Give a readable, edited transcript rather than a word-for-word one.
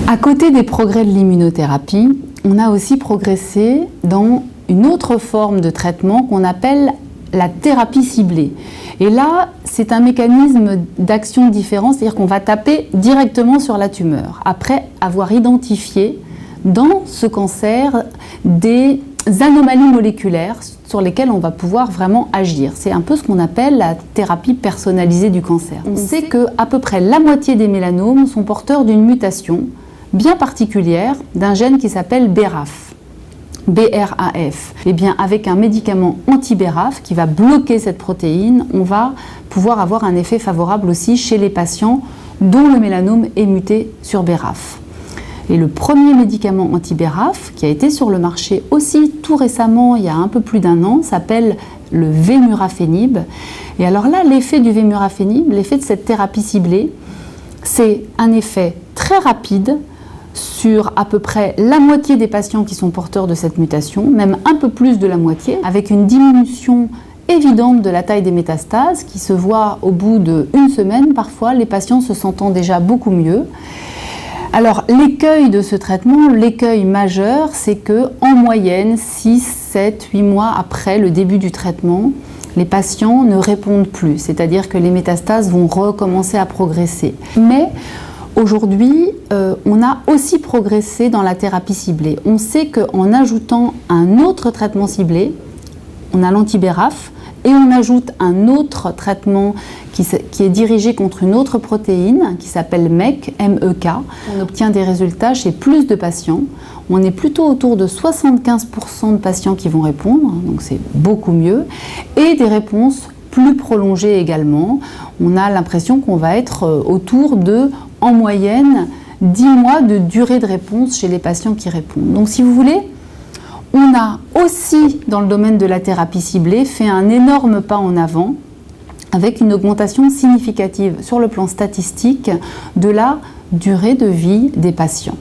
À côté des progrès de l'immunothérapie, on a aussi progressé dans une autre forme de traitement qu'on appelle la thérapie ciblée. Et là, c'est un mécanisme d'action différent, c'est-à-dire qu'on va taper directement sur la tumeur, après avoir identifié dans ce cancer des anomalies moléculaires sur lesquelles on va pouvoir vraiment agir. C'est un peu ce qu'on appelle la thérapie personnalisée du cancer. On sait qu'à peu près la moitié des mélanomes sont porteurs d'une mutation bien particulière d'un gène qui s'appelle BRAF. BRAF. Et bien, avec un médicament anti-BRAF qui va bloquer cette protéine, on va pouvoir avoir un effet favorable aussi chez les patients dont le mélanome est muté sur BRAF. Et le premier médicament anti-BRAF, qui a été sur le marché aussi tout récemment, il y a un peu plus d'1 an, s'appelle le Vemurafenib. Et alors là, l'effet du Vemurafenib, l'effet de cette thérapie ciblée, c'est un effet très rapide sur à peu près la moitié des patients qui sont porteurs de cette mutation, même un peu plus de la moitié, avec une diminution évidente de la taille des métastases qui se voit au bout d'1 semaine, parfois les patients se sentant déjà beaucoup mieux. Alors l'écueil de ce traitement, l'écueil majeur, c'est que en moyenne 6, 7, 8 mois après le début du traitement, les patients ne répondent plus, c'est-à-dire que les métastases vont recommencer à progresser. Mais aujourd'hui, on a aussi progressé dans la thérapie ciblée. On sait qu'en ajoutant un autre traitement ciblé, on a l'anti-BRAF, et on ajoute un autre traitement qui est dirigé contre une autre protéine qui s'appelle MEK, M-E-K. On obtient des résultats chez plus de patients. On est plutôt autour de 75% de patients qui vont répondre, donc c'est beaucoup mieux, et des réponses plus prolongées également. On a l'impression qu'on va être autour de, en moyenne, 10 mois de durée de réponse chez les patients qui répondent. Donc si vous voulez, on a aussi, dans le domaine de la thérapie ciblée, fait un énorme pas en avant avec une augmentation significative sur le plan statistique de la durée de vie des patients.